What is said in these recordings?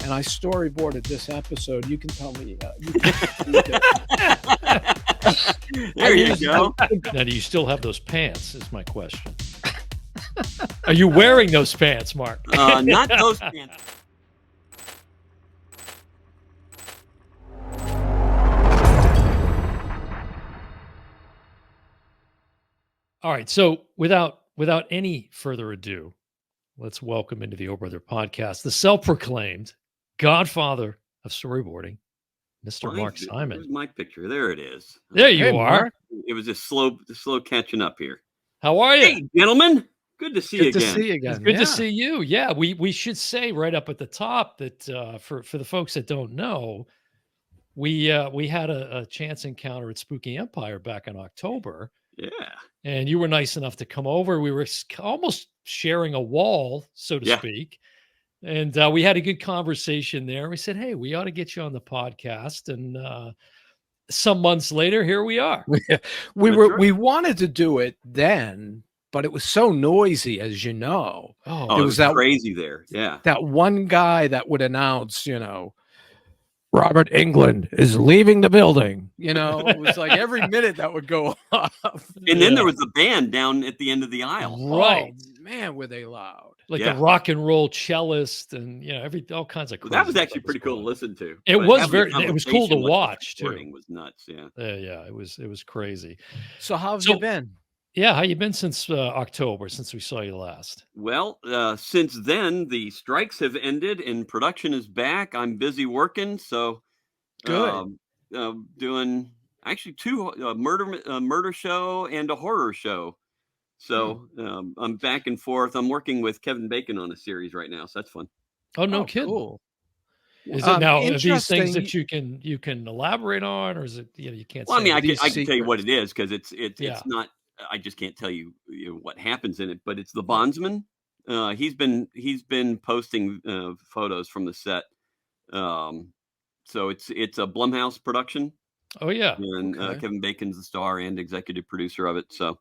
and I storyboarded this episode, you can tell me. You can There you go. Now, do you still have those pants? Is my question. Are you wearing those pants, Mark? Not those pants. All right. So without any further ado, let's welcome into the Oh Brother podcast the self-proclaimed Godfather of Storyboarding, Mr. Mark Simon. Here's my picture. There it is. There you are. Mark. It was just slow catching up here. How are you? Hey, gentlemen. Good to see you Good to again. see you again. It's good to see you. Yeah, we should say right up at the top that for the folks that don't know, we had a chance encounter at Spooky Empire back in October. Yeah. And you were nice enough to come over. We were almost sharing a wall, so to speak. And we had a good conversation there. We said, hey, we ought to get you on the podcast. And some months later, here we are. We wanted to do it then, but it was so noisy, as you know. Oh, it was that crazy there. Yeah. That one guy that would announce, Robert England is leaving the building. It was like every minute that would go off. And then there was the band down at the end of the aisle. Right. Oh, man, were they loud. Like the rock and roll cellist and, all kinds of that was actually pretty cool to listen to. It was cool to watch too. It was nuts. Yeah. Yeah. It was crazy. So how have you been? Yeah. How you been since October, since we saw you last? Well, since then, the strikes have ended and production is back. I'm busy working. So good. Doing actually two murder show and a horror show. So I'm back and forth. I'm working with Kevin Bacon on a series right now. So that's fun. Oh, no kidding. Cool. Is it now are these things that you can elaborate on, or is it you can't? Well, say I can tell you what it is because it's not. I just can't tell you, what happens in it. But it's the bondsman. He's been posting photos from the set. So it's a Blumhouse production. Oh yeah, and Kevin Bacon's the star and executive producer of it. So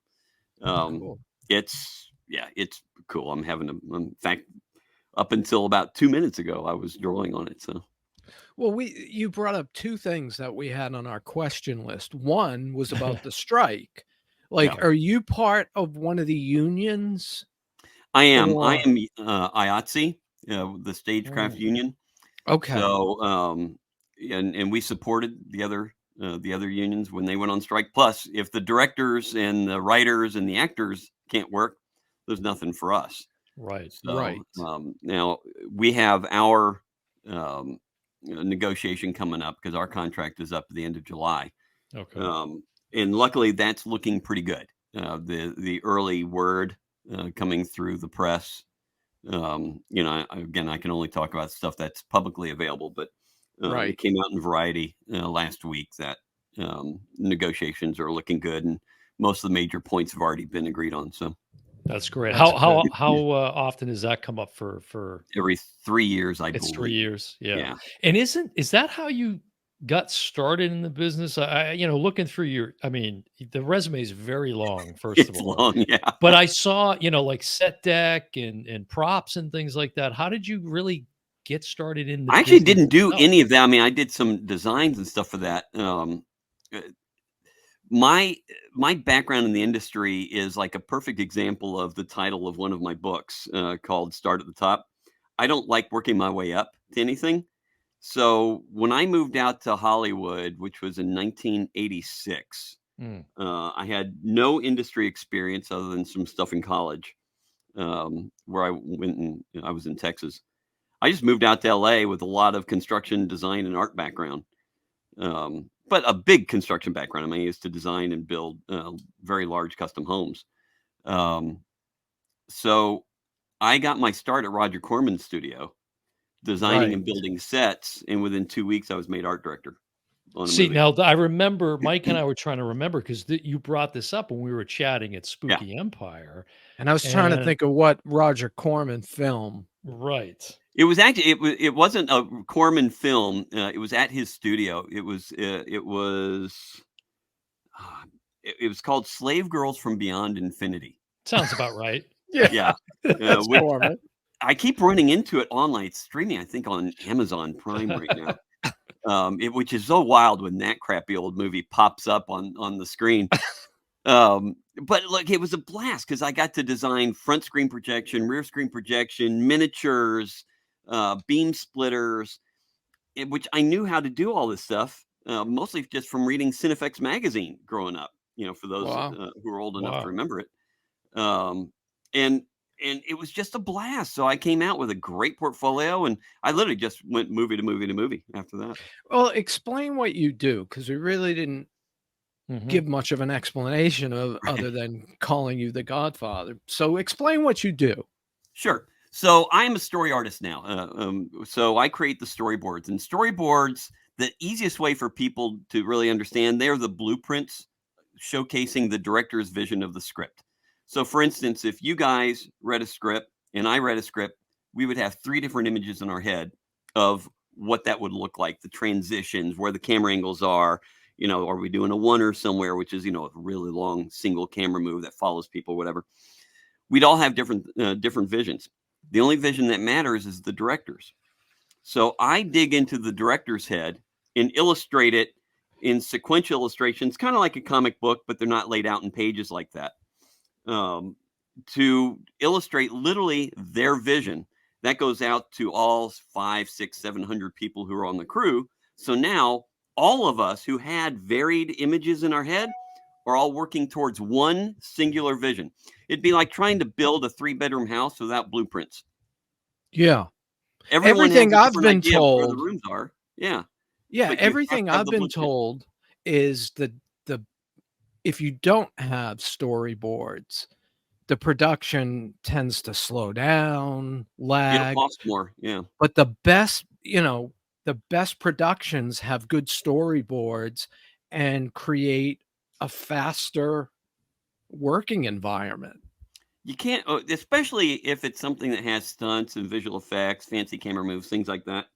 cool. It's cool. In fact, up until about 2 minutes ago, I was drawing on it. So, well, you brought up two things that we had on our question list. One was about the strike. Are you part of one of the unions? I am. I am IATSE, the Stagecraft Union. Okay. So, and we supported the other unions when they went on strike. Plus, if the directors and the writers and the actors can't work, there's nothing for us. Right. So, right. Now we have our negotiation coming up because our contract is up at the end of July. Okay. And luckily, that's looking pretty good. The early word coming through the press. Again, I can only talk about stuff that's publicly available, but it came out in Variety last week that negotiations are looking good, and most of the major points have already been agreed on. So that's great. How often does that come up for every 3 years? I believe it's 3 years. Yeah. And is that how you got started in the business? I looking through the resume is very long. First of all, long, yeah. But I saw like set deck and props and things like that. How did you really get started in the I actually didn't do any of that. I mean, I did some designs and stuff for that. My background in the industry is like a perfect example of the title of one of my books called Start at the Top. I don't like working my way up to anything. So when I moved out to Hollywood, which was in 1986, I had no industry experience other than some stuff in college where I went and I was in Texas. I just moved out to LA with a lot of construction, design, and art background, but a big construction background. I mean, I used to design and build very large custom homes. So I got my start at Roger Corman's studio, designing and building sets, and within 2 weeks, I was made art director. See, now I remember Mike and I were trying to remember because you brought this up when we were chatting at Spooky Empire, and I was trying to think of what Roger Corman film. Right. It was actually it wasn't a Corman film. It was at his studio. It was called Slave Girls from Beyond Infinity. Sounds about right. Yeah. With Corman. I keep running into it online. It's streaming, I think, on Amazon Prime right now. Which is so wild when that crappy old movie pops up on the screen. But look, it was a blast because I got to design front screen projection, rear screen projection, miniatures, beam splitters, which I knew how to do all this stuff, mostly just from reading Cinefex magazine growing up. For those Wow. who are old enough to Wow. remember it. And it was just a blast. So I came out with a great portfolio, and I literally just went movie to movie to movie after that. Well, explain what you do, because we really didn't Mhm. give much of an explanation of other than calling you the Godfather. So explain what you do. Sure. So I'm a story artist now. So I create the storyboards, and storyboards, the easiest way for people to really understand, they're the blueprints showcasing the director's vision of the script. So for instance, if you guys read a script and I read a script, we would have 3 different images in our head of what that would look like, the transitions, where the camera angles are. Are we doing a oneer somewhere, which is, a really long single camera move that follows people, whatever. We'd all have different visions. The only vision that matters is the director's. So I dig into the director's head and illustrate it in sequential illustrations, kind of like a comic book, but they're not laid out in pages like that. To illustrate literally their vision. That goes out to all 500, 600, 700 people who are on the crew. So now all of us who had varied images in our head are all working towards one singular vision. It'd be like trying to build a 3-bedroom house without blueprints. Yeah. Everyone has Everything a I've different been idea of where the told rooms are. Yeah. Yeah, But you have everything to have I've the been blueprint. told is the if you don't have storyboards, the production tends to slow down, It'll lag, cost more. Yeah. but the best productions have good storyboards and create a faster working environment. You can't, especially if it's something that has stunts and visual effects, fancy camera moves, things like that.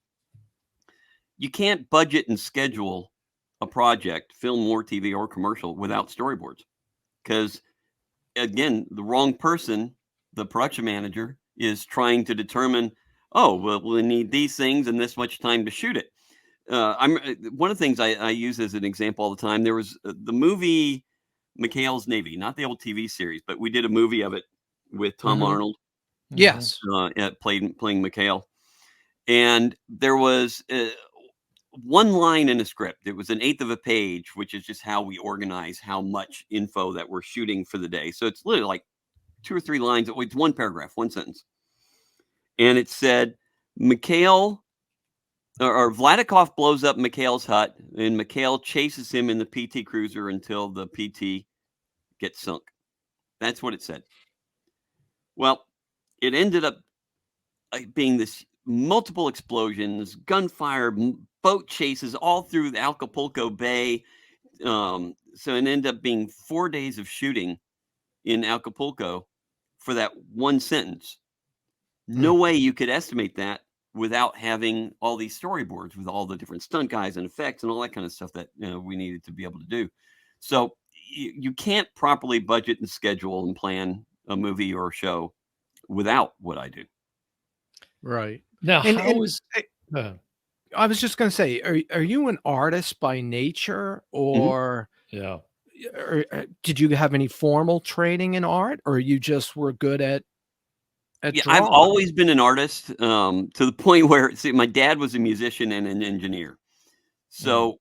You can't budget and schedule a project, film or TV or commercial, without storyboards. Because again, the wrong person, the production manager, is trying to determine, oh, well, we need these things and this much time to shoot it. I'm One of the things I use as an example all the time. There was the movie McHale's Navy, not the old TV series, but we did a movie of it with Tom Mhm. Arnold Mhm. Yes. playing McHale, and there was one line in a script. It was an eighth of a page, which is just how we organize how much info that we're shooting for the day. So it's literally like 2 or 3 lines. It's one paragraph, one sentence, and it said McHale or Vladikov blows up McHale's hut, and McHale chases him in the PT cruiser until the PT gets sunk. That's what it said. Well, it ended up being this multiple explosions, gunfire, boat chases all through the Acapulco Bay. So it ended up being 4 days of shooting in Acapulco for that one sentence. No Mm. way you could estimate that without having all these storyboards with all the different stunt guys and effects and all that kind of stuff that we needed to be able to do. So you can't properly budget and schedule and plan a movie or a show without what I do. Right. Now, And how is uh, I was just gonna say, are you an artist by nature, Mhm. yeah. or did you have any formal training in art, or you just were good at Yeah, I've drawing? always been an artist, to the point where, see, my dad was a musician and an engineer. Mm. So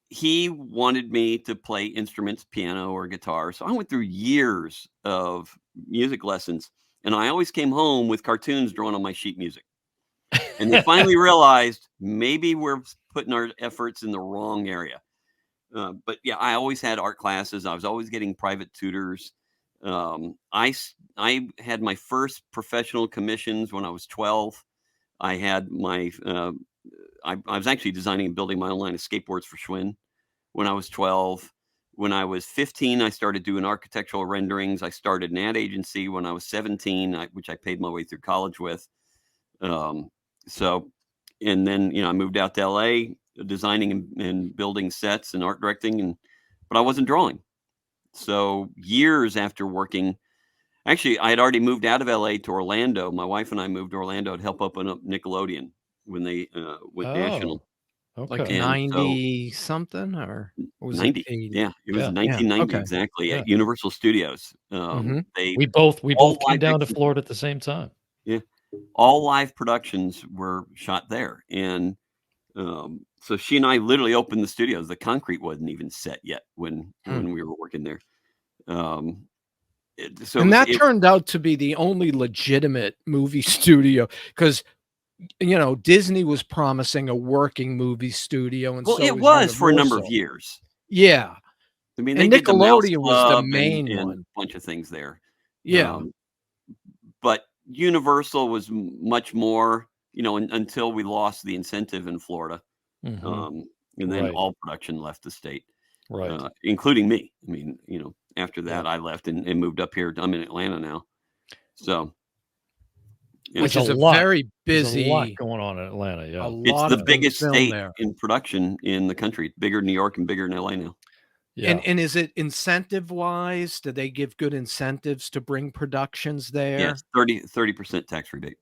he wanted me to play instruments, piano or guitar. So I went through years of music lessons, and I always came home with cartoons drawn on my sheet music. And they finally realized maybe we're putting our efforts in the wrong area. But yeah, I always had art classes. I was always getting private tutors. I had my first professional commissions when I was 12. I had my I was actually designing and building my own line of skateboards for Schwinn when I was 12. When I was 15, I started doing architectural renderings. I started an ad agency when I was 17, which I paid my way through college with. Um, so, and then I moved out to LA, designing and building sets and art directing, but I wasn't drawing. So years after working, Actually, I had already moved out of LA to Orlando. My wife and I moved to Orlando to help open up Nickelodeon when they went national. Oh, Like okay. And so 90 something, or was it 90, 80? yeah, it was Yeah, 1990 Okay. exactly yeah. at Universal Studios. Mhm. They We both all came live down to action, Florida at the same time. yeah, all live productions were shot there, and so she and I literally opened the studios. The concrete wasn't even set yet Hmm. when we were working there. Um, so And that turned out to be the only legitimate movie studio, because Disney was promising a working movie studio, and well, so it was was for a number of Universal. years. Yeah, I mean, they and did the Mouse Nickelodeon was the Club and main a one. bunch of things there. Yeah. Um, but Universal was much more, until we lost the incentive in Florida. Mhm. Um, and then Right, all production left the state, right. including me. I mean, after Yeah. that, I left and moved up here. I'm in Atlanta now. So, yeah, Which There's a is a lot very there's a lot busy going on in Atlanta, a yeah. it's lot the of things biggest filmed state there. in production in the country, bigger than New York and bigger than LA now. Yeah. And is it incentive-wise? Do they give good incentives to bring productions Yes, there? 30% tax rebate.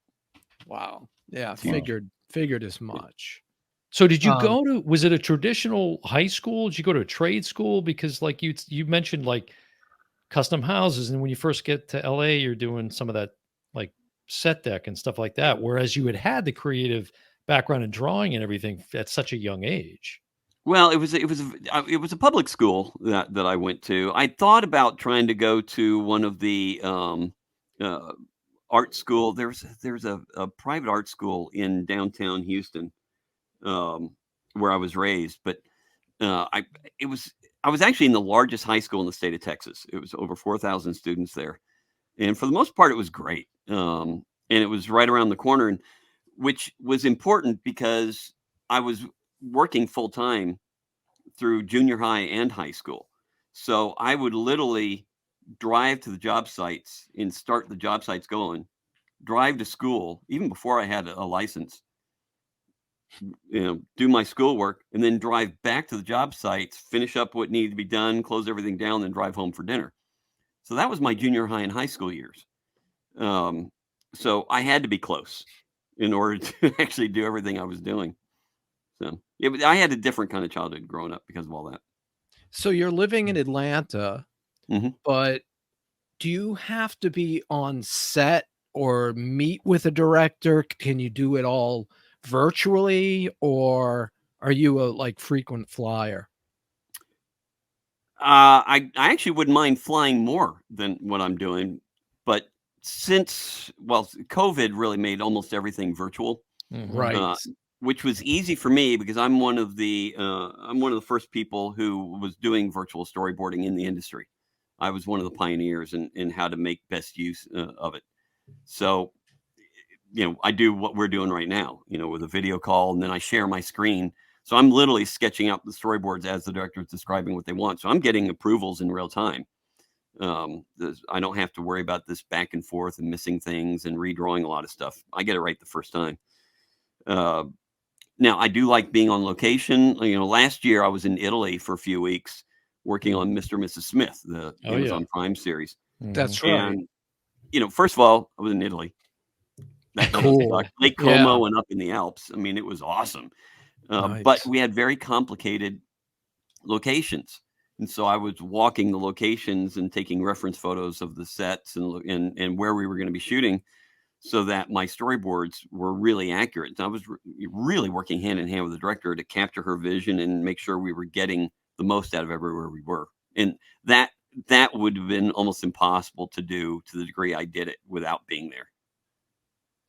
Wow. Yeah, It's huge. Wow. figured as Yeah. much. So did you Um, go to was it a traditional high school? Did you go to a trade school? Because like you mentioned like custom houses, and when you first get to LA, you're doing some of that like set deck and stuff like that. Whereas you had the creative background in drawing and everything at such a young age. Well, it was a public school that I went to. I thought about trying to go to one of the uh, art school. There's a private art school in downtown Houston, um, where I was raised, but I it was I was actually in the largest high school in the state of Texas. It was over 4,000 students there, and for the most part, it was great. And it was right around the corner, and which was important because I was working full time through junior high and high school. So I would literally drive to the job sites and start the job sites going, drive to school even before I had a license, do my schoolwork, and then drive back to the job sites, finish up what needed to be done, close everything down, then drive home for dinner. So that was my junior high and high school years. Um, so I had to be close in order to actually do everything I was doing. So I had a different kind of childhood growing up because of all that. so you're living in Mm. Atlanta, Hmm. but do you have to be on set or meet with a director? Can you do it all virtually, or are you a, like, frequent flyer? I actually wouldn't mind flying more than what I'm doing, but COVID really made almost everything virtual, Mhm. Right. uh, which was easy for me because I'm one of the first people who was doing virtual storyboarding in the industry. I was one of the pioneers in how to make best use of it. So I do what we're doing right now, with a video call, and then I share my screen. So I'm literally sketching out the storyboards as the director is describing what they want. So I'm getting approvals in real time. I don't have to worry about this back and forth and missing things and redrawing a lot of stuff. I get it right the first time. Uh, Now I do like being on location. Last year I was in Italy for a few weeks working on Mhm. Mr. and Mrs. Smith, the Oh yeah. Amazon Prime series. Mhm. That's right. And first of all, I was in Italy. That never Cool. sucked. Lake Yeah. Como and up in the Alps. I mean, it was awesome. But Nice. we had very complicated locations. And so I was walking the locations and taking reference photos of the sets and where we were going to be shooting so that my storyboards were really accurate. And I was really working hand in hand with the director to capture her vision and make sure we were getting the most out of everywhere we were. And that would have been almost impossible to do to the degree I did it without being there.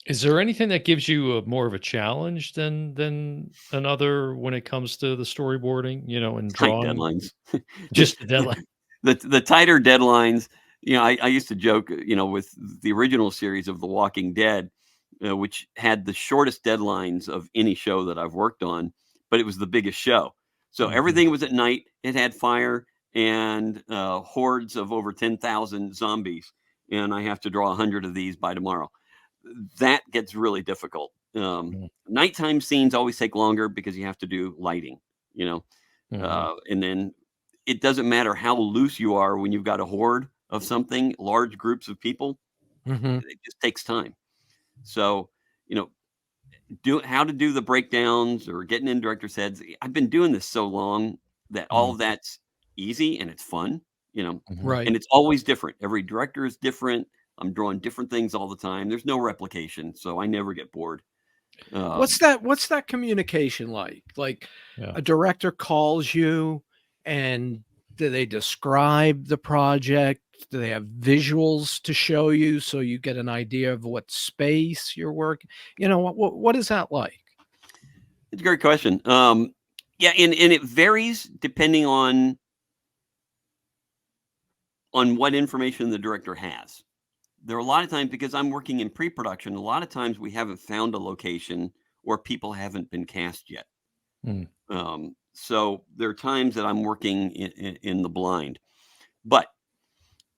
Is there anything that gives you a more of a challenge than another when it comes to the storyboarding, and Tight drawing? deadlines. the, Just the deadline. the tighter deadlines. I used to joke, with the original series of The Walking Dead, which had the shortest deadlines of any show that I've worked on, but it was the biggest show. So Mhm. everything was at night. It had fire and hordes of over 10,000 zombies, and I have to draw 100 of these by tomorrow. That gets really difficult. Mhm. Nighttime scenes always take longer because you have to do lighting, you know, Mhm. and then it doesn't matter how loose you are when you've got a horde of something, large groups of people, Mhm. it just takes time. So, you know, how to do the breakdowns or getting in directors' heads. I've been doing this so long that all Mm. of that's easy and it's fun, Mhm. Right. and it's always different. Every director is different. I'm drawing different things all the time. There's no replication, so I never get bored. Um, What's that communication like? Like, Yeah. a director calls you, and do they describe the project? Do they have visuals to show you so you get an idea of what space you're working? What is that like? it's a great question. Yeah, and it varies depending on what information the director has. There are a lot of times because I'm working in pre-production. A lot of times we haven't found a location or people haven't been cast yet. Mm. So there are times that I'm working in the blind, but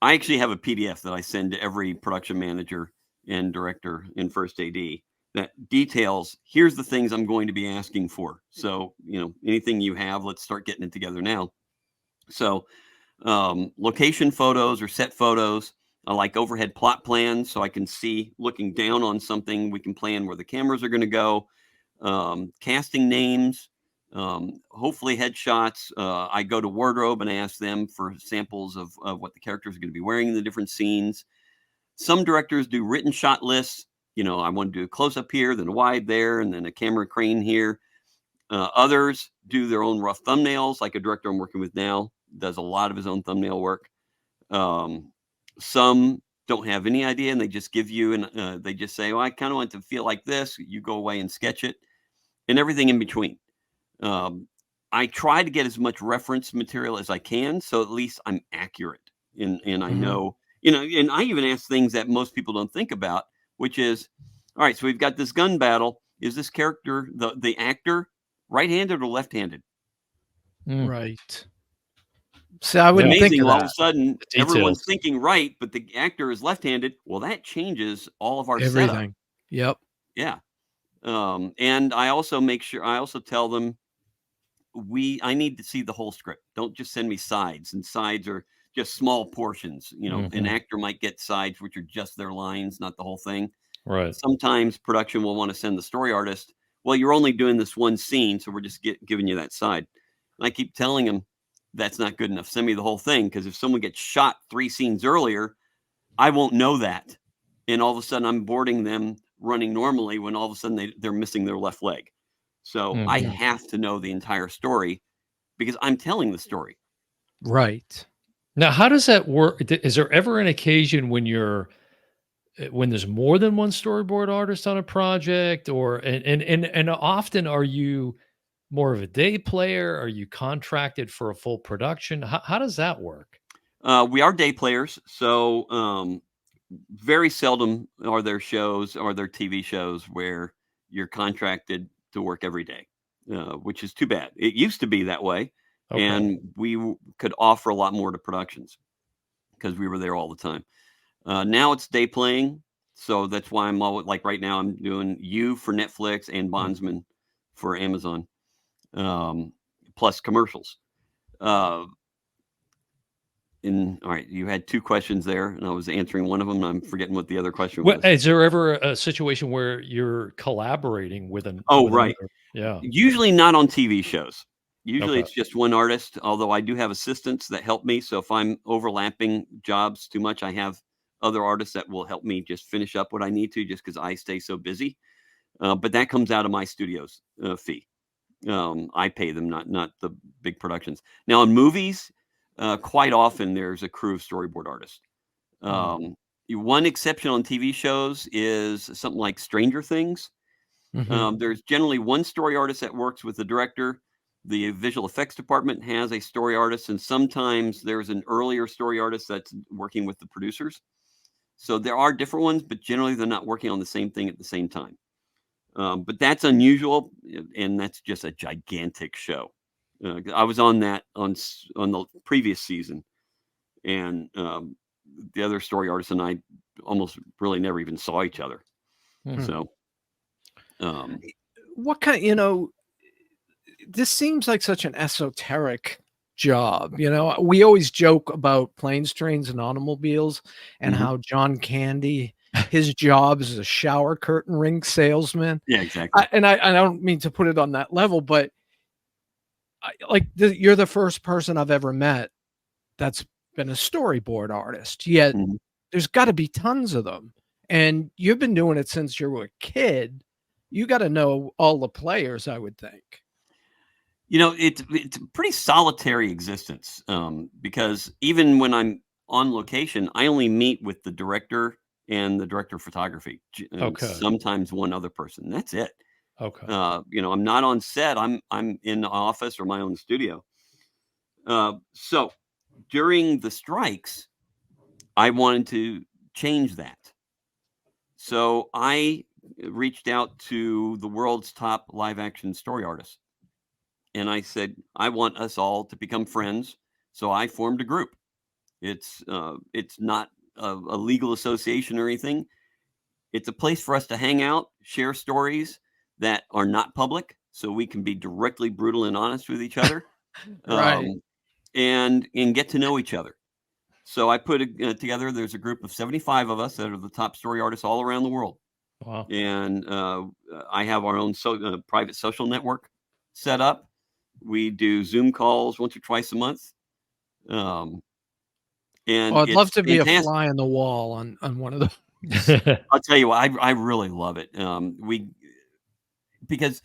I actually have a PDF that I send to every production manager and director in First AD that details here's the things I'm going to be asking for. So, anything you have, let's start getting it together now. So, location photos or set photos. I like overhead plot plans so I can see looking down on something. We can plan where the cameras are going to go. Casting names, hopefully headshots. I go to wardrobe and ask them for samples of what the characters are going to be wearing in the different scenes. Some directors do written shot lists. I want to do a close up here, then a wide there, and then a camera crane here. Others do their own rough thumbnails, like a director I'm working with now does a lot of his own thumbnail work. Some don't have any idea, and they just give you, and they just say, "Well, I kind of want to feel like this." You go away and sketch it, and everything in between. Um, I try to get as much reference material as I can, so at least I'm accurate, and I Mhm. know, and I even ask things that most people don't think about, which is, all right, so we've got this gun battle. Is this character the actor right-handed or left-handed? Mm. Right. See, I It's Yeah. wouldn't think amazing. of All of a that. sudden, The everyone's details. thinking right, but the actor is left-handed. Well, that changes all of our setup. Everything. Yep. Yeah. And I also make sure I also tell them I need to see the whole script. Don't just send me sides, and sides are just small portions. An Mhm. actor might get sides which are just their lines, not the whole thing. Right. Sometimes production will want to send the story artist, well, you're only doing this one scene, so we're just giving you that side. And I keep telling them that's not good enough. Send me the whole thing, because if someone gets shot 3 scenes earlier, I won't know that. And all of a sudden I'm boarding them running normally when all of a sudden they're missing their left leg. So I Mhm. have to know the entire story because I'm telling the story. Right. Now, how does that work? Is there ever an occasion when when there's more than one storyboard artist on a project, or and often are you more of a day player? Are you contracted for a full production? How does that work? We are day players, so very seldom are there shows or there TV shows where you're contracted to work every day, which is too bad. It used to be that way, Okay. and we could offer a lot more to productions because we were there all the time. Now it's day playing, so that's why I'm always like right now I'm doing You for Netflix and Mm. Bondsman for Amazon, um, plus commercials. Uh, all right, you had two questions there, and I was answering one of them. And I'm forgetting what the other question Well, was. is there ever a situation where you're collaborating with Oh, right. another? Yeah. Usually not on TV shows. Usually Okay. it's just one artist, although I do have assistants that help me. So if I'm overlapping jobs too much, I have other artists that will help me just finish up what I need to, just because I stay so busy. But that comes out of my studio's fee. I pay them, not the big productions. Now in movies, quite often there's a crew of storyboard artists. Mm. Um, One exception on TV shows is something like Stranger Things. Mhm. There's generally one story artist that works with the director. The visual effects department has a story artist, and sometimes there's an earlier story artist that's working with the producers. So there are different ones, but generally they're not working on the same thing at the same time. But that's unusual, and that's just a gigantic show. I was on that on the previous season, and the other story artist and I almost really never even saw each other. Mm. Hmm. So um, What this seems like such an esoteric job. You know, we always joke about planes, trains, and automobiles and Mhm. how John Candy, his job is a shower curtain ring salesman. Yeah, exactly. I don't mean to put it on that level, but you're the first person I've ever met that's been a storyboard artist. Yet Mhm. there's got to be tons of them, and you've been doing it since you were a kid. You got to know all the players, I would think. It's a pretty solitary existence, because even when I'm on location, I only meet with the director and the director of photography, and Okay. sometimes one other person. That's it. Okay. I'm not on set. I'm in the office or my own studio. So during the strikes, I wanted to change that. So I reached out to the world's top live action story artists, and I said, I want us all to become friends. So I formed a group. It's not a legal association or anything. It's a place for us to hang out, share stories that are not public, so we can be directly brutal and honest with each other, Right. um, and get to know each other. So I put together. There's a group of 75 of us that are the top story artists all around the world, Wow. and I have our own private social network set up. We do Zoom calls once or twice a month, um, Oh, and I'd love it's to be a fantastic. fly on the wall on one of those. I'll tell you what, I really love it. We Because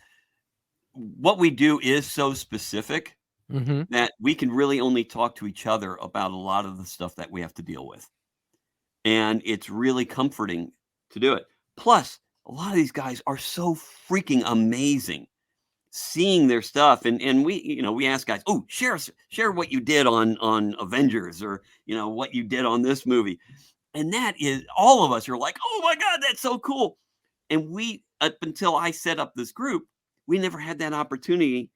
what we do is so specific Mhm. that we can really only talk to each other about a lot of the stuff that we have to deal with, and it's really comforting to do it. Plus, a lot of these guys are so freaking amazing. Seeing their stuff, and we ask guys, "Oh, share what you did on Avengers, or what you did on this movie." And that is, all of us are like, "Oh my god, that's so cool." And we, up until I set up this group, we never had that opportunity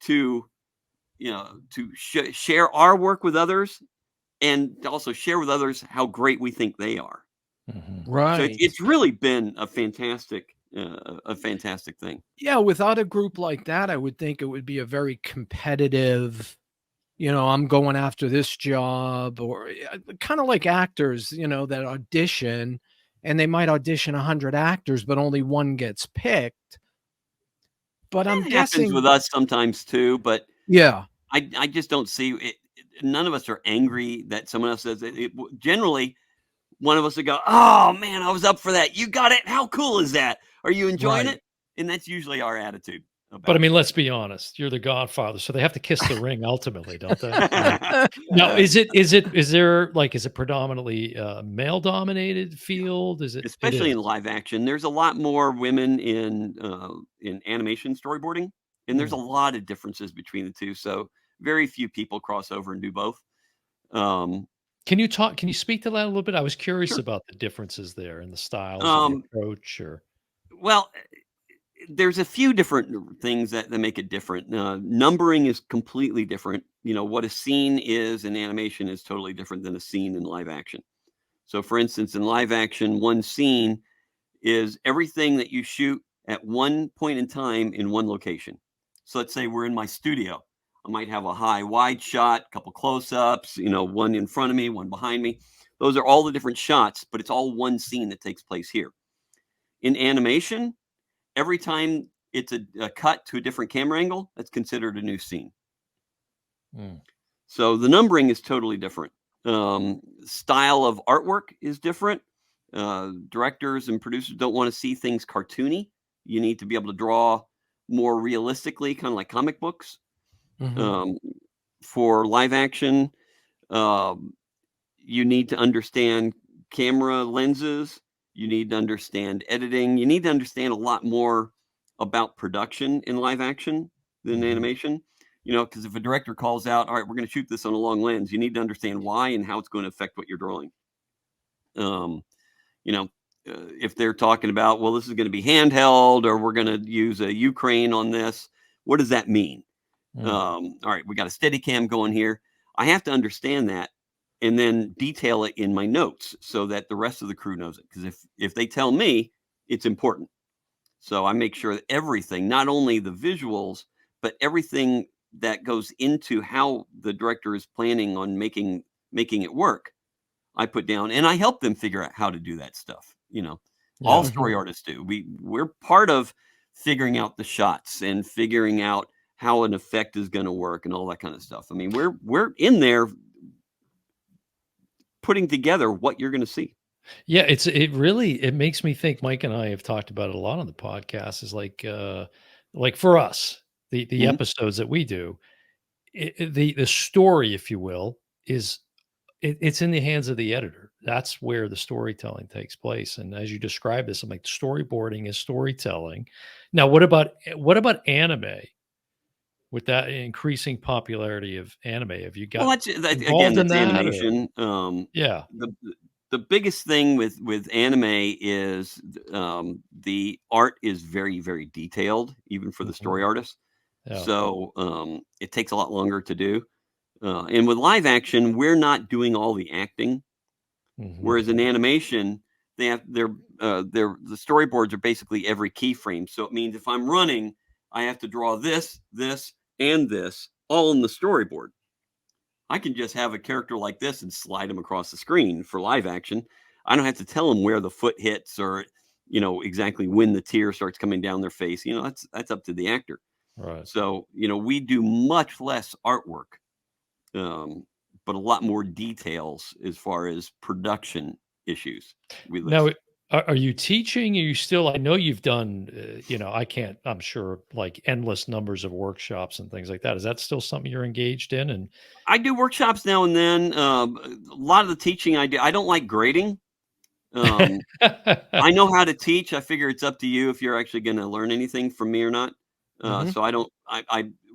to, share our work with others, and to also share with others how great we think they are. Mhm. So it's Right. it's really been a fantastic thing. Yeah, without a group like that, I would think it would be a very competitive, I'm going after this job, or kind of like actors, that audition, and they might audition 100 actors, but only one gets picked. But I'm It happens guessing, with us sometimes too, but yeah, I just don't see it. None of us are angry that someone else says it. Generally, one of us will go, "Oh man, I was up for that. You got it. How cool is that? Are you enjoying right. it?" And that's usually our attitude But I about mean, let's be honest. You're the Godfather, so they have to kiss the ring ultimately, don't they? Now, it. is it predominantly male dominated field? It Especially in is. live action, there's a lot more women in animation storyboarding, and there's a Mm. lot of differences between the two. So very few people cross over and do both. Um, Can you speak to that a little bit? I was curious sure. about the differences there in the styles or the Um, approach or well, there's a few different things that make it different. Numbering is completely different. What a scene is in animation is totally different than a scene in live action. So, for instance, in live action, one scene is everything that you shoot at one point in time in one location. So, let's say we're in my studio. I might have a high wide shot, a couple close ups, one in front of me, one behind me. Those are all the different shots, but it's all one scene that takes place here. In animation, every time it's a cut to a different camera angle, that's considered a new scene. Mm. So the numbering is totally different. Style of artwork is different. Directors and producers don't want to see things cartoony. You need to be able to draw more realistically, kind of like comic books. Mhm. Um, for live action, um, you need to understand camera lenses. You need to understand editing. You need to understand a lot more about production in live action than Mhm. animation. Because if a director calls out, "All right, we're going to shoot this on a long lens," you need to understand why and how it's going to affect what you're drawing. Um, you know, if they're talking about, well, this is going to be handheld, or we're going to use a Ukraine on this, what does that mean? Mm. All right, we got a steady cam going here. I have to understand that and then detail it in my notes so that the rest of the crew knows it. Because if they tell me, it's important. So I make sure that everything, not only the visuals, but everything that goes into how the director is planning on making it work, I put down, and I help them figure out how to do that stuff. All Yeah. story artists do. We're part of figuring out the shots and figuring out how an effect is going to work and all that kind of stuff. I mean, we're in there putting together what you're going to see. Yeah, it really it makes me think. Mike and I have talked about it a lot on the podcast. Is like for us, the Mhm. episodes that we do, the story, if you will, is it's in the hands of the editor. That's where the storytelling takes place. And as you describe this, I'm like, storyboarding is storytelling. Now, what about anime? With that increasing popularity of anime, have you Well, got again, involved in that's that, or animation. yeah? The the biggest thing with anime is the art is very, very detailed, even for the Mhm. story artist. Yeah. So it takes a lot longer to do. And with live action, we're not doing all the acting. Mhm. Whereas in animation, they have the storyboards are basically every keyframe. So it means if I'm running, I have to draw this, this, and this all in the storyboard. I can just have a character like this and slide them across the screen for live action. I don't have to tell them where the foot hits or exactly when the tear starts coming down their face. That's up to the actor. Right. So we do much less artwork, um, but a lot more details as far as production issues we Now, list. are you teaching? Are you still? I know you've done. I can't. I'm sure like endless numbers of workshops and things like that. Is that still something you're engaged in? And I do workshops now and then. A lot of the teaching I do, I don't like grading. Um, I know how to teach. I figure it's up to you if you're actually going to learn anything from me or not. Mhm. So I don't.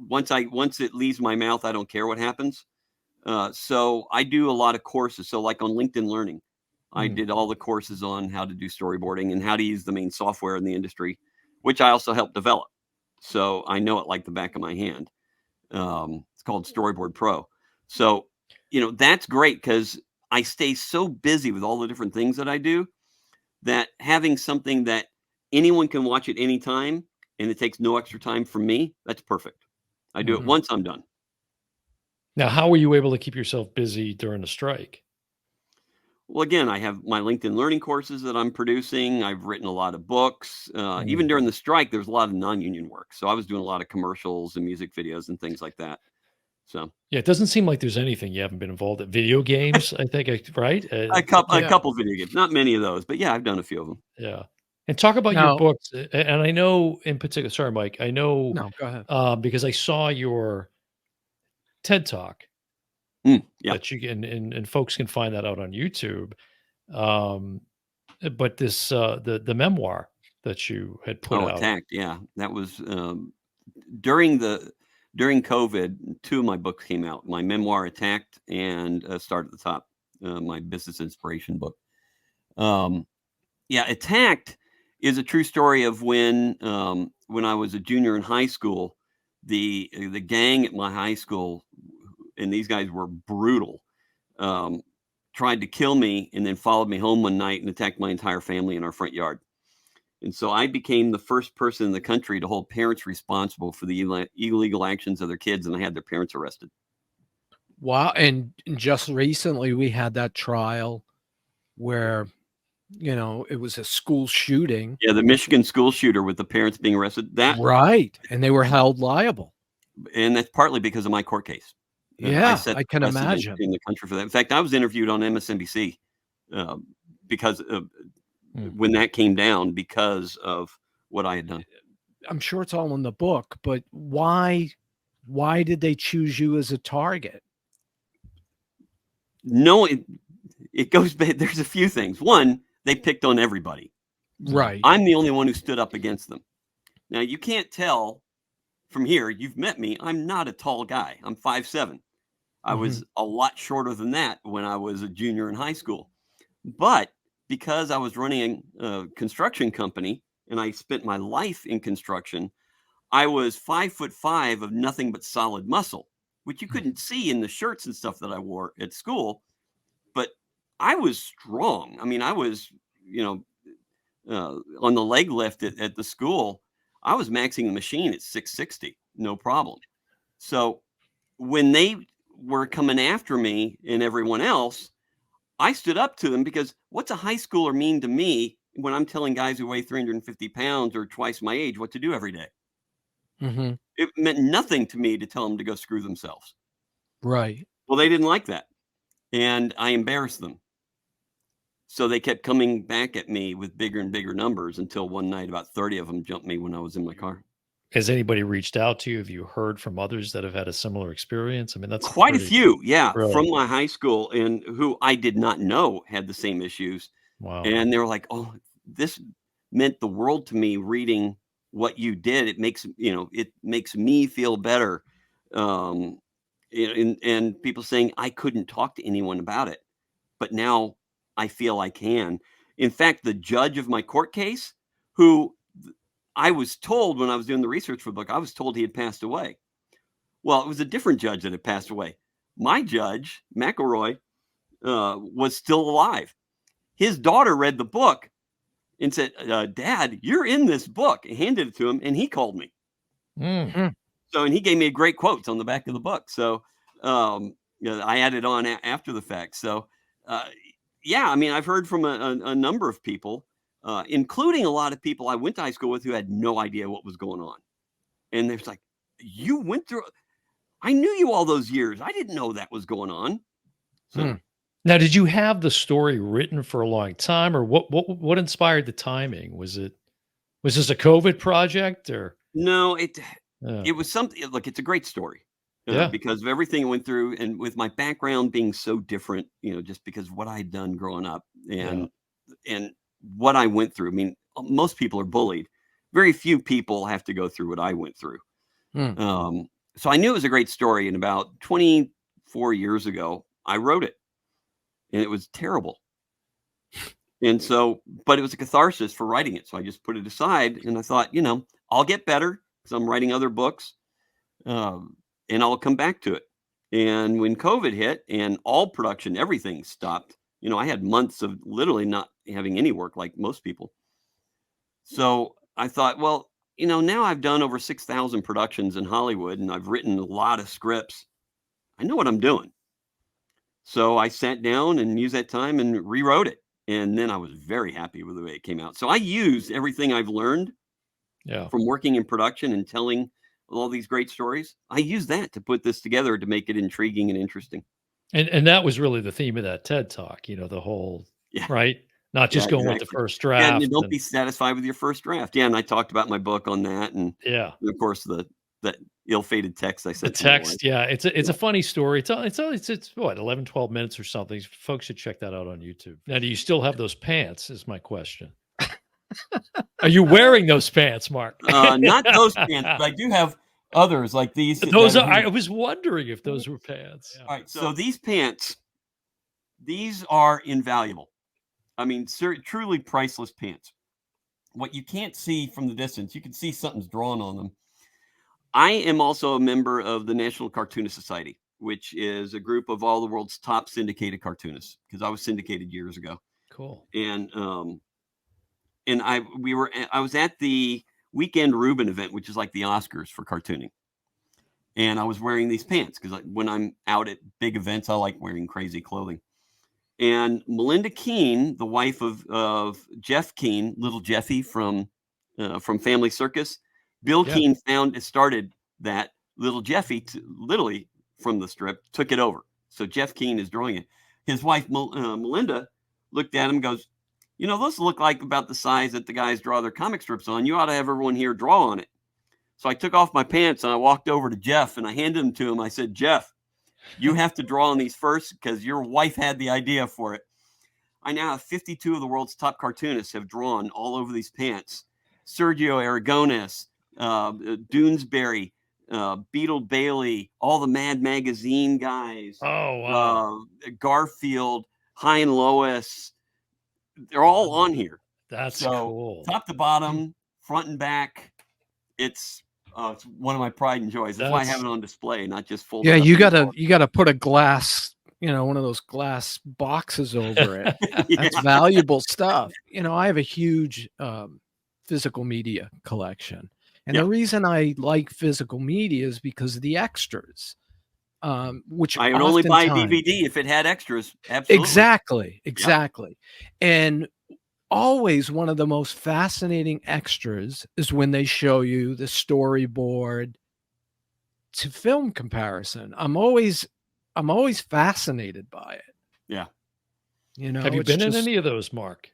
Once it leaves my mouth, I don't care what happens. So I do a lot of courses. So like on LinkedIn Learning, I Mm, did all the courses on how to do storyboarding and how to use the main software in the industry, which I also helped develop. So I know it like the back of my hand. It's called Storyboard Pro. So that's great because I stay so busy with all the different things that I do that having something that anyone can watch at any time and it takes no extra time from me, that's perfect. I do it mhm. once, I'm done. Now, how were you able to keep yourself busy during the strike? Well, again, I have my LinkedIn Learning courses that I'm producing. I've written a lot of books. Even Mm. during the strike, there's a lot of non-union work. So I was doing a lot of commercials and music videos and things like that. So Yeah, it doesn't seem like there's anything you haven't been involved in. Video games, I think, right? a Yeah. couple video games, not many of those, but yeah, I've done a few of them. Yeah. And talk about your Now books. And I know in particular, sorry, Mike, I know no, go ahead. because I saw your TED Talk Yeah. that you can, and folks can find that out on YouTube. Um, but this, the memoir that you had put Oh, out. Attacked. Yeah, that was during the during COVID. Two of my books came out: my memoir, Attacked, and Start at the Top, my business inspiration book. Um, Yeah, Attacked is a true story of when I was a junior in high school, the gang at my high school, and these guys were brutal, um, tried to kill me and then followed me home one night and attacked my entire family in our front yard. And so I became the first person in the country to hold parents responsible for the illegal actions of their kids, and I had their parents arrested. Wow, and just recently we had that trial where, it was a school shooting. Yeah, the Michigan school shooter with the parents being arrested. Right, and they were held liable. And that's partly because of my court case. I Yeah, set I the can precedent imagine. in the country for that. In fact, I was interviewed on MSNBC um, because of Mm. when that came down because of what I had done. I'm sure it's all in the book, but why did they choose you as a target? No, it goes back. There's a few things. One, they picked on everybody. Mm. Right. I'm the only one who stood up against them. Now you can't tell from here. You've met me. I'm not a tall guy. I'm 5'7". I Mhm. was a lot shorter than that when I was a junior in high school. But because I was running a construction company and I spent my life in construction, I was 5'5" of nothing but solid muscle, which you couldn't see in the shirts and stuff that I wore at school. But I was strong. I mean, I was, you know, on the leg lift at the school. I was maxing the machine at 660, no problem. So when they were coming after me and everyone else, I stood up to them because what's a high schooler mean to me when I'm telling guys who weigh 350 pounds or twice my age what to do every day? Mhm. It meant nothing to me to tell them to go screw themselves. Right. Well, they didn't like that, and I embarrassed them. So they kept coming back at me with bigger and bigger numbers until one night about 30 of them jumped me when I was in my car. Has anybody reached out to you? Have you heard from others that have had a similar experience? I mean, that's a Quite a pretty few, yeah, really from my high school and who I did not know had the same issues. wow. And they were like, "Oh, this meant the world to me reading what you did. It makes, it makes me feel better." Um, and people saying I couldn't talk to anyone about it, but now I feel I can. In fact, the judge of my court case, who I was told when I was doing the research for the book, I was told he had passed away. Well, it was a different judge that had passed away. My judge, McElroy, was still alive. His daughter read the book and said, "Dad, you're in this book." I handed it to him, and he called me. Mm. Hmm. So, and he gave me a great quotes on the back of the book. So, I added on after the fact. So, uh, yeah, I mean, I've heard from a number of people, including a lot of people I went to high school with who had no idea what was going on. And there's like, "You went through, I knew you all those years. I didn't know that was going on." Hmm. So, Now, did you have the story written for a long time, or what inspired the timing? Was this a COVID project or no, uh, it was something. Look, it's a great story. yeah, Because of everything I went through, and with my background being so different, just because of what I'd done growing up, yeah. and what I went through. I mean, most people are bullied. Very few people have to go through what I went through. Hmm. Um, so I knew it was a great story. And about 24 years ago, I wrote it, and it was terrible. And so, but it was a catharsis for writing it. So I just put it aside, and I thought, I'll get better because I'm writing other books, and I'll come back to it. And when COVID hit and all production, everything stopped, I had months of literally not having any work like most people. So I thought, well, now I've done over 6,000 productions in Hollywood and I've written a lot of scripts. I know what I'm doing. So I sat down and used that time and rewrote it. And then I was very happy with the way it came out. So I used everything I've learned Yeah. from working in production and telling all these great stories. I use that to put this together to make it intriguing and interesting. And that was really the theme of that TED Talk, the whole Yeah, right? Not yeah, just going with the exactly. first Yeah, and draft don't and be satisfied with your first draft. Yeah, and I talked about my book on that, yeah. and of course that ill-fated text I The sent to my wife. text, yeah, it's Yeah. a funny story. It's what, 11, 12 minutes or something. Folks should check that out on YouTube. Now, do you still have those pants is my question. Are you wearing those pants, Mark? Not those pants, but I do have others like these that Those are are here. I was wondering if those were pants. Yeah. All right, so these pants, these are invaluable. I mean, truly priceless pants. What you can't see from the distance, you can see something's drawn on them. I am also a member of the National Cartoonist Society, which is a group of all the world's top syndicated cartoonists. Because I was syndicated years ago, Cool. and I was at the Weekend Reuben event, which is like the Oscars for cartooning, and I was wearing these pants because when I'm out at big events, I like wearing crazy clothing. And Melinda Keene, the wife of Jeff Keene, little Jeffy from Family Circus, Bill Yeah. Keene started that. Little Jeffy, literally from the strip, took it over. So Jeff Keene is drawing it. His wife Melinda looked at him and goes, "Those look like about the size that the guys draw their comic strips on. You ought to have everyone here draw on it." So I took off my pants and I walked over to Jeff and I handed them to him. I said, "Jeff, you have to draw on these first because your wife had the idea for it." I now have 52 of the world's top cartoonists have drawn all over these pants. Sergio Aragones, Doonesbury, Beetle Bailey, all the Mad Magazine guys, Oh, wow. Garfield, High and Lois. They're all on here. That's So cool. top to bottom, front and back, it's one of my pride and joys. That's why I have That's it on display, not just Yeah, folded up. you gotta put a glass, one of those glass boxes over it. That's Yeah. valuable stuff. I have a huge, physical media collection, And the reason I like physical media is because of the extras, which I would only buy a oftentimes DVD if it had extras. Absolutely. exactly, Yeah. exactly. And always one of the most fascinating extras is when they show you the storyboard to film comparison. I'm always fascinated by it. Yeah. You Have know, you it's been in just any of those, Mark?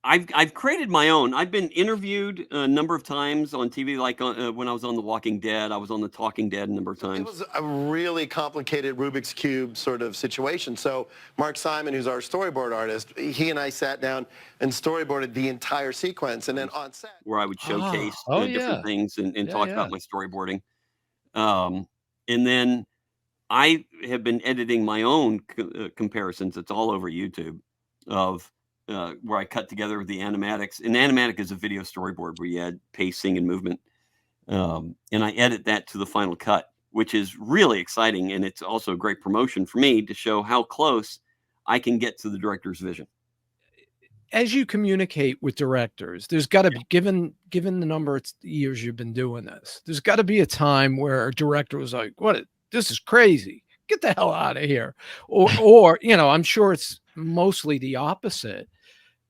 I've created my own. I've been interviewed a number of times on TV, like when I was on The Walking Dead. I was on The Talking Dead a number of It times. was a really complicated Rubik's Cube sort of situation. So Mark Simon, who's our storyboard artist, he and I sat down and storyboarded the entire sequence. And then on set, where I would ah, showcase Oh, different yeah. things and Yeah, talk yeah. about my storyboarding. And then I have been editing my own comparisons. It's all over YouTube of where I cut together the animatics. And animatic is a video storyboard where you add pacing and movement. And I edit that to the final cut, which is really exciting. And it's also a great promotion for me to show how close I can get to the director's vision. as you communicate with directors, there's got to be given the number of years you've been doing this. There's got to be a time where a director was like, "What? This is crazy. Get the hell out of here," or you know, I'm sure it's mostly the opposite.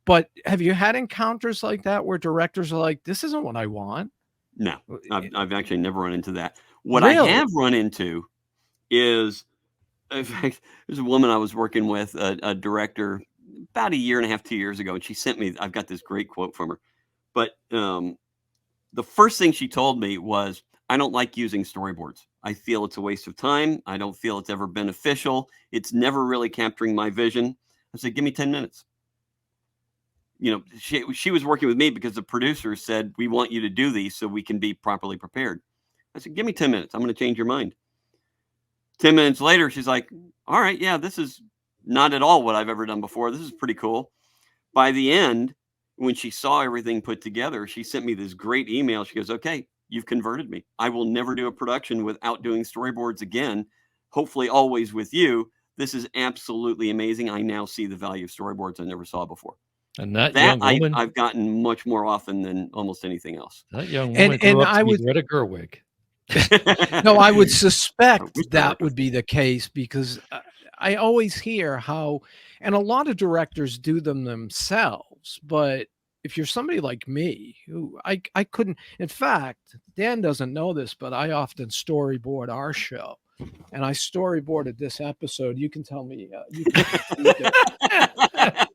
But have you had encounters like that where directors are like, "This isn't what I want"? No, I've actually never run into that. What I Really? have run into is, in fact, there's a woman I was working with, a director, about a year and a half, 2 years ago, and she sent me. I've got this great quote from her. But the first thing she told me was, "I don't like using storyboards. I feel it's a waste of time. I don't feel it's ever beneficial. It's never really capturing my vision." I said, "Give me 10 minutes." You know, she was working with me because the producer said, "We want you to do these so we can be properly prepared." I said, "Give me 10 minutes. I'm going to change your mind." 10 minutes later, she's like, "All right, yeah, this is not at all what I've ever done before. This is pretty cool." By the end, when she saw everything put together, she sent me this great email. She goes, "Okay, you've converted me. I will never do a production without doing storyboards again. Hopefully, always with you. This is absolutely amazing. I now see the value of storyboards I never saw before." And that That young woman I've gotten much more often than almost anything else. grew And up I to be would Greta Gerwig. no, I would I wish suspect I were that would be the case because I always hear how, and a lot of directors do them themselves, but if you're somebody like me, who I couldn't, in fact, Dan doesn't know this, but I often storyboard our show, and I storyboarded this episode. You can tell me, you can critique it. I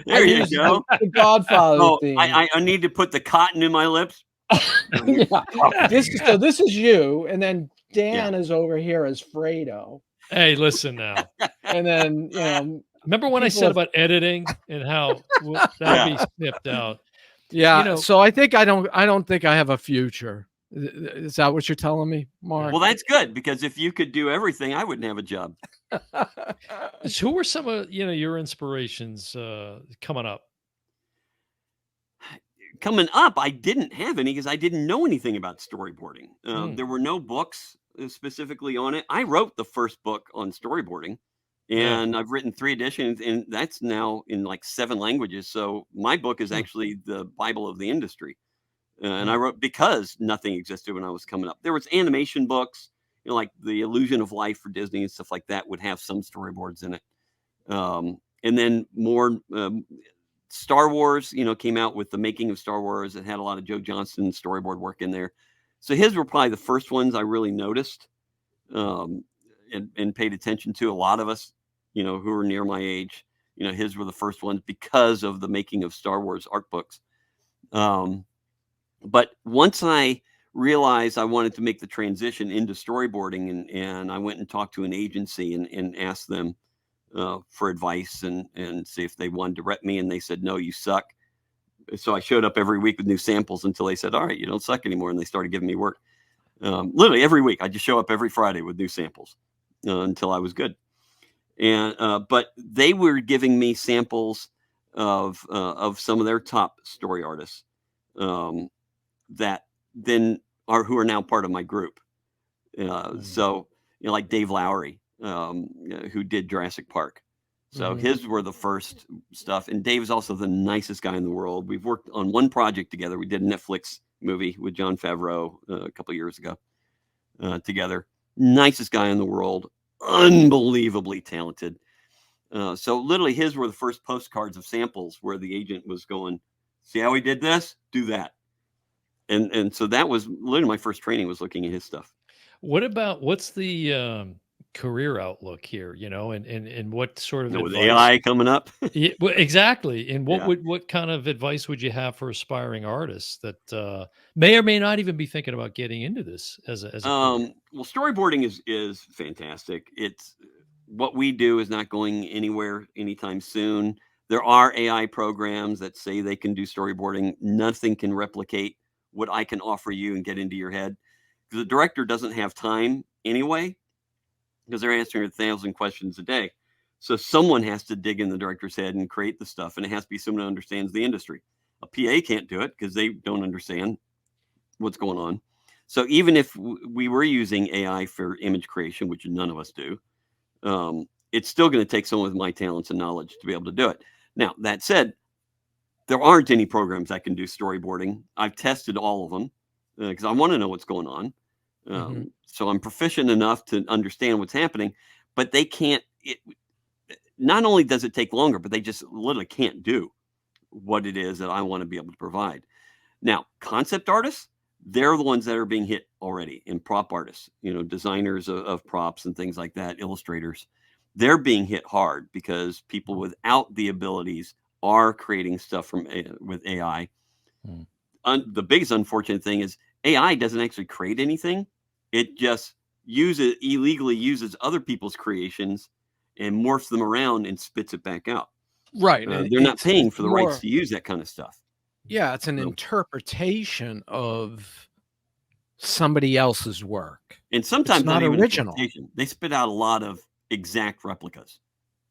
There you used go. the Godfather Oh, theme. I need to put the cotton in my lips. Yeah, this is you, and then Yeah. Dan is over here as Fredo, Hey, listen now. and then you know Remember when I people said have about editing and how that'll be Yeah. snipped out? You yeah. know, So I don't think I have a future. Is that what you're telling me, Mark? Well, that's good because if you could do everything, I wouldn't have a job. who were some of your inspirations coming up? Coming up, I didn't have any because I didn't know anything about storyboarding. Mm, There were no books specifically on it. I wrote the first book on storyboarding, yeah. and I've written 3 editions, and that's now in like 7 languages. So my book is Mm, actually the Bible of the industry. And I mm. wrote because nothing existed when I was coming up. There was animation books, like The Illusion of Life for Disney and stuff like that would have some storyboards in it. And then more Star Wars, came out with the making of Star Wars. It had a lot of Joe Johnston storyboard work in there. So his were probably the first ones I really noticed um, and paid attention to. A lot of us, who were near my age, his were the first ones because of the making of Star Wars art books. But once I realized I wanted to make the transition into storyboarding, and I went and talked to an agency and asked them for advice and see if they wanted to rep me, and they said, "No, you suck." So I showed up every week with new samples until they said, "All right, you don't suck anymore," and they started giving me work. Literally every week, I just show up every Friday with new samples until I was good. And but they were giving me samples of some of their top story artists. That then are who are now part of my group. So, like Dave Lowry, who did Jurassic Park. So Mhm. his were the first stuff. And Dave is also the nicest guy in the world. We've worked on one project together. We did a Netflix movie with Jon Favreau a couple years ago together. Nicest guy in the world, unbelievably talented. So literally his were the first postcards of samples where the agent was going, see how he did this? Do that. And so that was literally my first training, was looking at his stuff. What's the career outlook here, and what sort of With advice? AI coming up. Yeah, well, exactly. And Yeah. what kind of advice would you have for aspiring artists that may or may not even be thinking about getting into this as a career? Well, storyboarding is fantastic. It's what we do is not going anywhere anytime soon. There are AI programs that say they can do storyboarding. Nothing can replicate what I can offer you and get into your head. The director doesn't have time anyway, because they're answering 1,000 questions a day. So someone has to dig in the director's head and create the stuff, and it has to be someone who understands the industry. A PA can't do it because they don't understand what's going on. So even if we were using AI for image creation, which none of us do, it's still going to take someone with my talents and knowledge to be able to do it. Now, that said, there aren't any programs that can do storyboarding. I've tested all of them because I want to know what's going on. So I'm proficient enough to understand what's happening, but they can't. Not only does it take longer, but they just literally can't do what it is that I want to be able to provide. Now, concept artists, they're the ones that are being hit already, and prop artists, designers of props and things like that, illustrators, they're being hit hard because people without the abilities are creating stuff with AI. The biggest unfortunate thing is AI doesn't actually create anything. It just illegally uses other people's creations and morphs them around and spits it back out. Right. They're not paying for the rights to use that kind of stuff. Yeah, it's an interpretation of somebody else's work. And sometimes it's not original. They spit out a lot of exact replicas.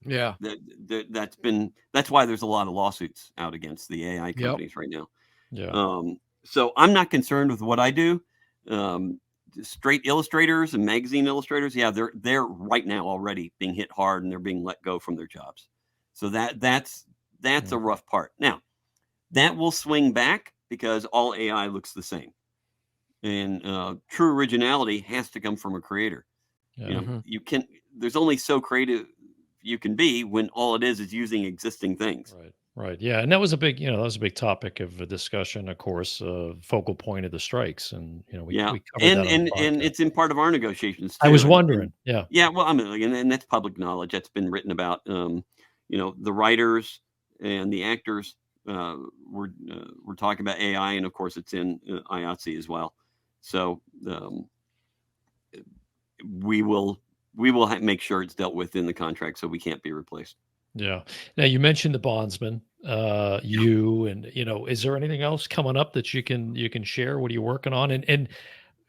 Yeah. That's why there's a lot of lawsuits out against the AI companies right now. Yeah. So I'm not concerned with what I do. Straight illustrators and magazine illustrators, yeah, they're right now already being hit hard, and they're being let go from their jobs. So that's a rough part. Now, that will swing back because all AI looks the same, and true originality has to come from a creator. Yeah. There's only so creative you can be when all it is using existing things. Right. Yeah. And that was a big topic of a discussion, of course, focal point of the strikes. And, we covered that on the and it's in part of our negotiations too. I was wondering. Yeah. Yeah. Well, and that's public knowledge. That's been written about. The writers and the actors we're talking about AI, and of course it's in IATSE as well. So we will make sure it's dealt with in the contract, so we can't be replaced. Yeah. Now, you mentioned the bondsman, is there anything else coming up that you can share? What are you working on? And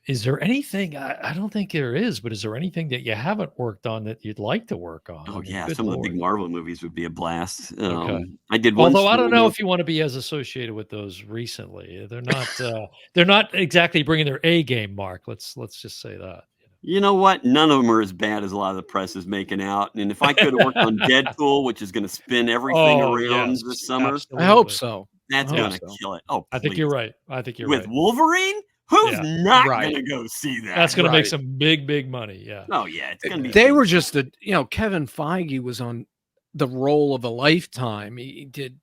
is there anything, I don't think there is, but is there anything that you haven't worked on that you'd like to work on? Oh, yeah. Some of the big Marvel movies would be a blast. Okay. I did one. Although I don't know if you want to be as associated with those recently. They're not exactly bringing their A game, Mark. Let's just say that. You know what? None of them are as bad as a lot of the press is making out. And if I could have worked on Deadpool, which is going to spin everything around this summer, absolutely. I hope so. That's going to kill it. Oh, I think you're right. With Wolverine? Who's not going to go see that? That's going to make some big money. Yeah. Oh, yeah. It's going to be. They were just Kevin Feige was on the role of a lifetime. He did,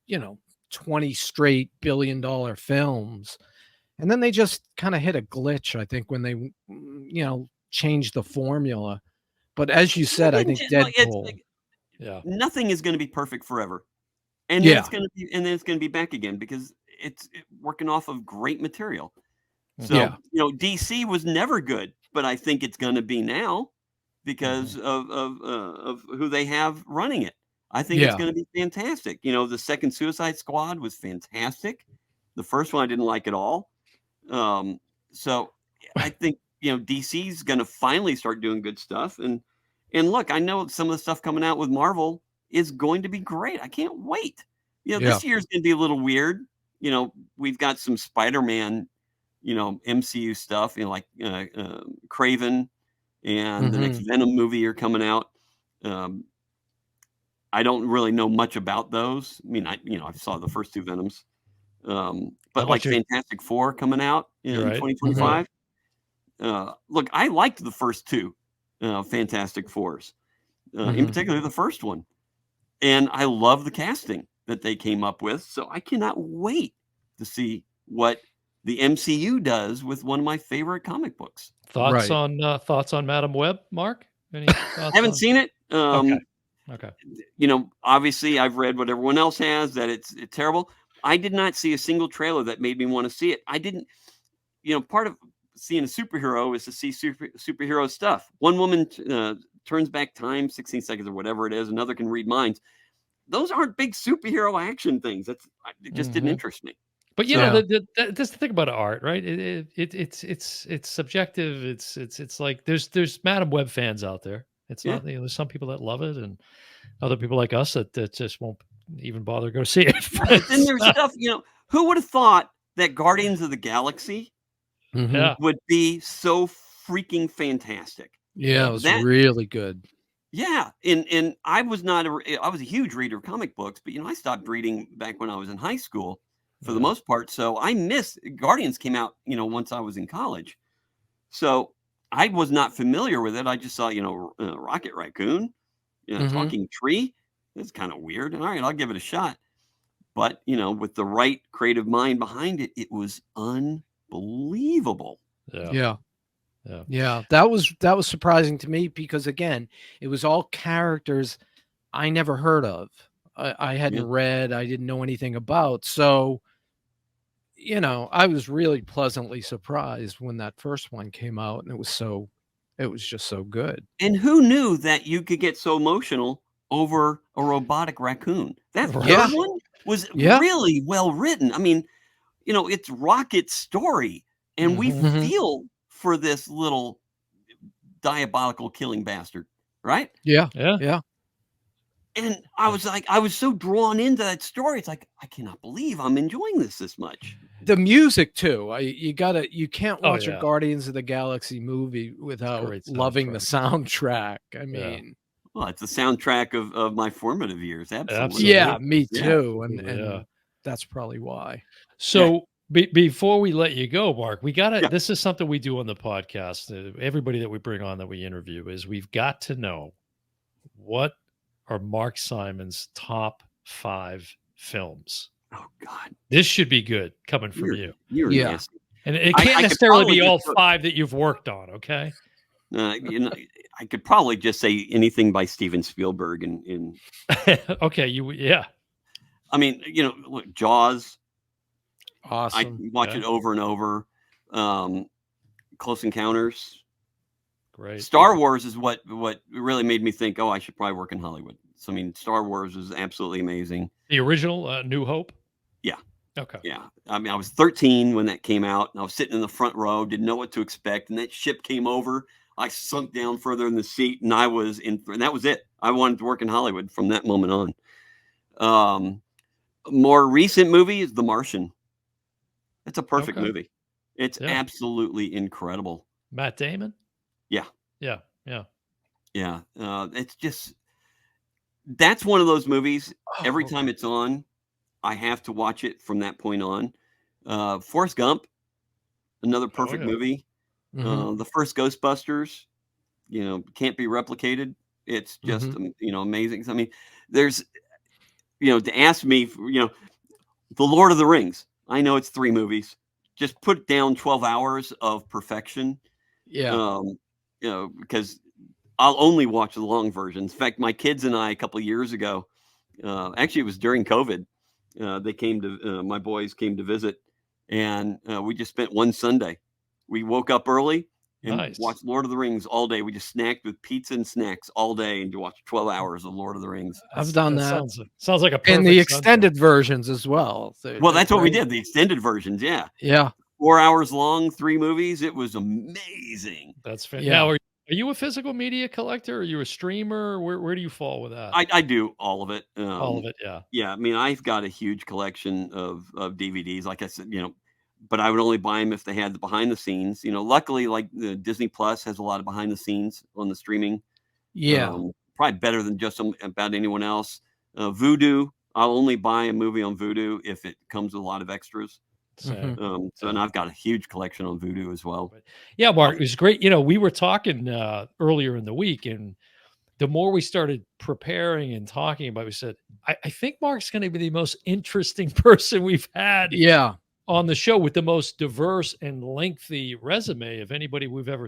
20 straight billion-dollar films. And then they just kind of hit a glitch, I think, when they, changed the formula. But as you said, I think Deadpool. Nothing is going to be perfect forever. And then it's going to be back again because it's working off of great material. So, DC was never good, but I think it's going to be now because of who they have running it. I think it's going to be fantastic. The second Suicide Squad was fantastic. The first one I didn't like at all. So I think, DC's going to finally start doing good stuff. And look, I know some of the stuff coming out with Marvel is going to be great. I can't wait. This year's going to be a little weird. We've got some Spider-Man, MCU stuff, like Kraven and the next Venom movie are coming out. I don't really know much about those. I mean, I saw the first two Venoms. But like Fantastic Four coming out in 2025. Look, I liked the first two Fantastic Fours, in particular the first one. And I love the casting that they came up with. So I cannot wait to see what the MCU does with one of my favorite comic books. Thoughts on Madam Web, Mark? Any thoughts? I haven't seen it. Okay. Obviously I've read what everyone else has, that it's terrible. I did not see a single trailer that made me want to see it. I didn't, part of seeing a superhero is to see superhero stuff. One woman turns back time 16 seconds or whatever it is. Another can read minds. Those aren't big superhero action things. It just didn't interest me. But that's the thing about art, right? It's subjective. It's like there's Madam Web fans out there. It's not, there's some people that love it, and other people like us that just won't even bother to go see it. But then there's stuff, who would have thought that Guardians of the Galaxy would be so freaking fantastic? Yeah, it was really good. Yeah, and I was I was a huge reader of comic books, but I stopped reading back when I was in high school for the most part. So I missed Guardians came out, once I was in college. So I was not familiar with it. I just saw, Rocket Raccoon, talking tree. That's kind of weird. All right, I'll give it a shot. But, with the right creative mind behind it, it was unbelievable. Yeah. That was surprising to me because, again, it was all characters I never heard of. I hadn't read, I didn't know anything about. So, I was really pleasantly surprised when that first one came out, and it was just so good. And who knew that you could get so emotional over a robotic raccoon? That third one was really well written. I mean, it's Rocket's story, and we feel for this little diabolical killing bastard, right? Yeah. And I was so drawn into that story. It's like, I cannot believe I'm enjoying this much. The music too. You can't watch a Guardians of the Galaxy movie without loving the soundtrack. I mean, well, it's the soundtrack of my formative years. Absolutely. Yeah, me too. And that's probably why. So before we let you go, Mark, we gotta. This is something we do on the podcast. Everybody that we bring on that we interview is we've got to know what are Mark Simon's top 5 films. Oh God, this should be good coming from you. You're nasty. And it can't necessarily be all 5 that you've worked on. Okay. I could probably just say anything by Steven Spielberg and okay, I mean, look, Jaws. Awesome. I watch it over and over. Close Encounters. Great. Star Wars is what really made me think, I should probably work in Hollywood. So I mean, Star Wars was absolutely amazing. The original New Hope. Yeah. Okay. Yeah. I mean, I was 13 when that came out, and I was sitting in the front row, didn't know what to expect, and that ship came over. I sunk down further in the seat, and and that was it. I wanted to work in Hollywood from that moment on. More recent movie is The Martian. It's a perfect movie. It's absolutely incredible. Matt Damon. Yeah. It's just, that's one of those movies. Every time it's on, I have to watch it from that point on. Forrest Gump, another perfect movie. The first Ghostbusters, can't be replicated. It's just, amazing. I mean, there's, to ask me, The Lord of the Rings. I know it's 3 movies. Just put down 12 hours of perfection. Yeah. Because I'll only watch the long versions. In fact, my kids and I, a couple of years ago, actually it was during COVID, my boys came to visit, and we just spent one Sunday. We woke up early and watched Lord of the Rings all day. We just snacked with pizza and snacks all day and watched 12 hours of Lord of the Rings. I've done that. Sounds like a perfect and the extended versions as well. Well, that's what we did. The extended versions. Yeah. Yeah. 4 hours long, 3 movies. It was amazing. That's fantastic. Now, are you a physical media collector? Are you a streamer? Where do you fall with that? I do all of it. All of it. Yeah. Yeah. I mean, I've got a huge collection of DVDs. Like I said, but I would only buy them if they had the behind the scenes. Luckily, like the Disney Plus has a lot of behind the scenes on the streaming. Yeah. Probably better than just about anyone else. Vudu, I'll only buy a movie on Vudu if it comes with a lot of extras. Same. And I've got a huge collection on Vudu as well. Yeah, Mark, it was great. We were talking earlier in the week, and the more we started preparing and talking about it, we said, I think Mark's going to be the most interesting person we've had Yeah. on the show, with the most diverse and lengthy resume of anybody we've ever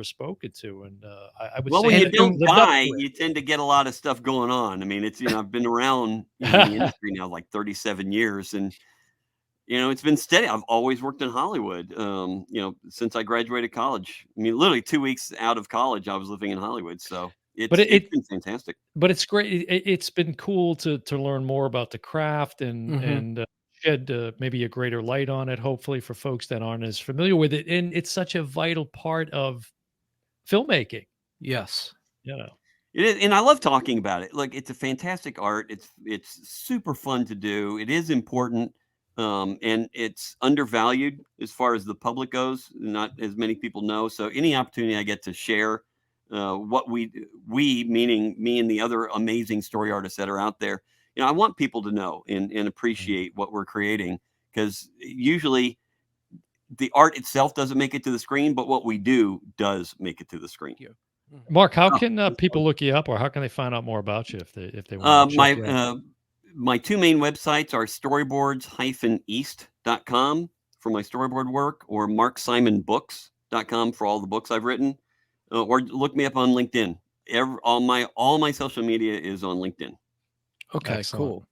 spoken to. And I would Well, say when you that don't lived up die, to it. you tend to get a lot of stuff going on. I mean, it's, I've been around in the industry now like 37 years, and it's been steady. I've always worked in Hollywood, since I graduated college. I mean, literally 2 weeks out of college, I was living in Hollywood. So But it's been fantastic. But it's great. It's been cool to learn more about the craft Mhm. and shed maybe a greater light on it, hopefully for folks that aren't as familiar with it. And it's such a vital part of filmmaking. Yes. It is, and I love talking about it. Look, it's a fantastic art. It's super fun to do. It is important, and it's undervalued as far as the public goes. Not as many people know. So any opportunity I get to share what we meaning me and the other amazing story artists that are out there, I want people to know and appreciate what we're creating, because usually the art itself doesn't make it to the screen, but what we do does make it to the screen. Mark, how Oh, can that's people fun. look you up, or how can they find out more about you if they want to check you out? My two main websites are storyboards-east.com for my storyboard work, or marksimonbooks.com for all the books I've written, or look me up on LinkedIn. All my social media is on LinkedIn. Okay, Excellent. cool.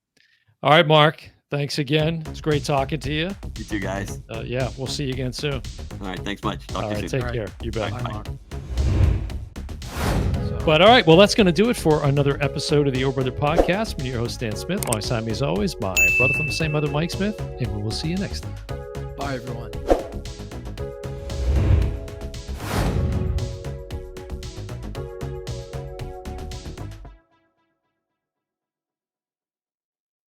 All right, Mark. Thanks again. It's great talking to you. You too, guys. Yeah, we'll see you again soon. All right, thanks much. Talk All to you right, soon. take care. You bet. Bye, Mark. But all right, well, that's going to do it for another episode of the Oh Brother Podcast. I'm your host, Dan Smith. Alongside me, as always, my brother from the same mother, Mike Smith, and we will see you next time. Bye, everyone.